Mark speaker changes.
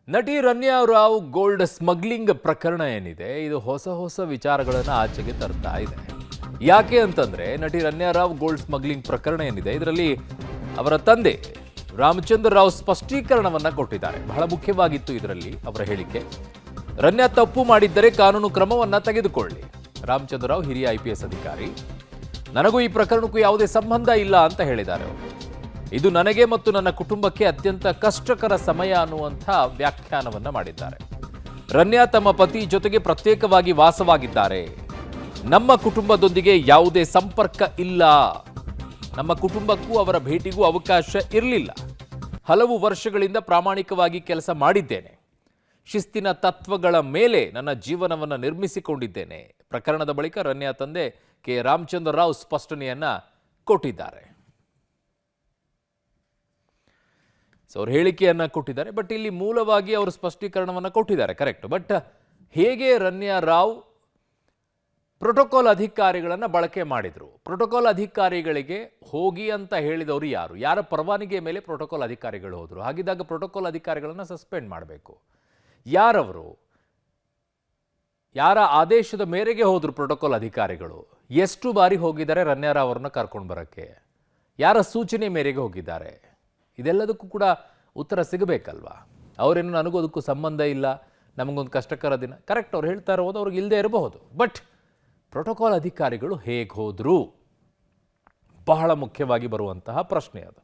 Speaker 1: ನಟಿ Ranya Rao gold smuggling ಪ್ರಕರಣ ಏನಿದೆ ಇದು ಹೊಸ ವಿಚಾರಗಳನ್ನು ಆಚೆಗೆ ತರ್ತಾ ಇದೆ. ಯಾಕೆ ಅಂತಂದ್ರೆ ನಟಿ ರನ್ಯಾ ರಾವ್ ಗೋಲ್ಡ್ ಸ್ಮಗ್ಲಿಂಗ್ ಪ್ರಕರಣ ಏನಿದೆ ಇದರಲ್ಲಿ ಅವರ ತಂದೆ ರಾಮಚಂದ್ರ ರಾವ್ ಸ್ಪಷ್ಟೀಕರಣವನ್ನ ಕೊಟ್ಟಿದ್ದಾರೆ. ಬಹಳ ಮುಖ್ಯವಾಗಿತ್ತು ಇದರಲ್ಲಿ ಅವರ ಹೇಳಿಕೆ. ರನ್ಯಾ ತಪ್ಪು ಮಾಡಿದ್ದರೆ ಕಾನೂನು ಕ್ರಮವನ್ನ ತೆಗೆದುಕೊಳ್ಳಿ. ರಾಮಚಂದ್ರ ರಾವ್ ಹಿರಿಯ IPS ಅಧಿಕಾರಿ. ನನಗೂ ಈ ಪ್ರಕರಣಕ್ಕೂ ಯಾವುದೇ ಸಂಬಂಧ ಇಲ್ಲ ಅಂತ ಹೇಳಿದ್ದಾರೆ ಅವರು. ಇದು ನನಗೆ ಮತ್ತು ನನ್ನ ಕುಟುಂಬಕ್ಕೆ ಅತ್ಯಂತ ಕಷ್ಟಕರ ಸಮಯ ಅನ್ನುವಂಥ ವ್ಯಾಖ್ಯಾನವನ್ನ ಮಾಡಿದ್ದಾರೆ. ರನ್ಯಾ ತಮ್ಮ ಪತಿ ಜೊತೆಗೆ ಪ್ರತ್ಯೇಕವಾಗಿ ವಾಸವಾಗಿದ್ದಾರೆ. ನಮ್ಮ ಕುಟುಂಬದೊಂದಿಗೆ ಯಾವುದೇ ಸಂಪರ್ಕ ಇಲ್ಲ. ನಮ್ಮ ಕುಟುಂಬಕ್ಕೂ ಅವರ ಭೇಟಿಗೂ ಅವಕಾಶ ಇರಲಿಲ್ಲ. ಹಲವು ವರ್ಷಗಳಿಂದ ಪ್ರಾಮಾಣಿಕವಾಗಿ ಕೆಲಸ ಮಾಡಿದ್ದೇನೆ. ಶಿಸ್ತಿನ ತತ್ವಗಳ ಮೇಲೆ ನನ್ನ ಜೀವನವನ್ನು ನಿರ್ಮಿಸಿಕೊಂಡಿದ್ದೇನೆ. ಪ್ರಕರಣದ ಬಳಿಕ ರನ್ಯಾ ತಂದೆ ಕೆ ರಾಮಚಂದ್ರ ರಾವ್ ಸ್ಪಷ್ಟನೆಯನ್ನ ಕೊಟ್ಟಿದ್ದಾರೆ. ಅವರು ಹೇಳಿಕೆಯನ್ನ ಕೊಟ್ಟಿದ್ದಾರೆ. ಬಟ್ ಇಲ್ಲಿ ಮೂಲವಾಗಿ ಅವರು ಸ್ಪಷ್ಟೀಕರಣವನ್ನು ಕೊಟ್ಟಿದ್ದಾರೆ, ಕರೆಕ್ಟ್. ಬಟ್ ಹೇಗೆ ರನ್ಯಾ ರಾವ್ ಪ್ರೋಟೋಕಾಲ್ ಅಧಿಕಾರಿಗಳನ್ನು ಬಳಕೆ ಮಾಡಿದ್ರು? ಪ್ರೋಟೋಕಾಲ್ ಅಧಿಕಾರಿಗಳಿಗೆ ಹೋಗಿ ಅಂತ ಹೇಳಿದವರು ಯಾರು? ಯಾರ ಪರವಾನಗಿಯ ಮೇಲೆ ಪ್ರೋಟೋಕಾಲ್ ಅಧಿಕಾರಿಗಳು ಹೋದ್ರು? ಹಾಗಿದ್ದಾಗ ಪ್ರೋಟೋಕಾಲ್ ಅಧಿಕಾರಿಗಳನ್ನು ಸಸ್ಪೆಂಡ್ ಮಾಡಬೇಕು. ಯಾರವರು? ಯಾರ ಆದೇಶದ ಮೇರೆಗೆ ಹೋದ್ರು ಪ್ರೋಟೋಕಾಲ್ ಅಧಿಕಾರಿಗಳು? ಎಷ್ಟು ಬಾರಿ ಹೋಗಿದ್ದಾರೆ ರನ್ಯಾ ರಾವ್ ಅವರನ್ನ ಕರ್ಕೊಂಡು ಬರಕ್ಕೆ? ಯಾರ ಸೂಚನೆ ಮೇರೆಗೆ ಹೋಗಿದ್ದಾರೆ? ಇದೆಲ್ಲದಕ್ಕೂ ಕೂಡ ಉತ್ತರ ಸಿಗಬೇಕಲ್ವಾ? ಅವರೇನು ನನಗೂ ಅದಕ್ಕೂ ಸಂಬಂಧ ಇಲ್ಲ, ನಮಗೊಂದು ಕಷ್ಟಕರ ದಿನ, ಕರೆಕ್ಟ್. ಅವ್ರು ಹೇಳ್ತಾ ಇರೋದು ಅವ್ರಿಗೆ ಇಲ್ಲದೆ ಇರಬಹುದು. ಬಟ್ ಪ್ರೋಟೋಕಾಲ್ ಅಧಿಕಾರಿಗಳು ಹೇಗೆ ಹೋದ್ರು? ಬಹಳ ಮುಖ್ಯವಾಗಿ ಬರುವಂತಹ ಪ್ರಶ್ನೆ ಅದು.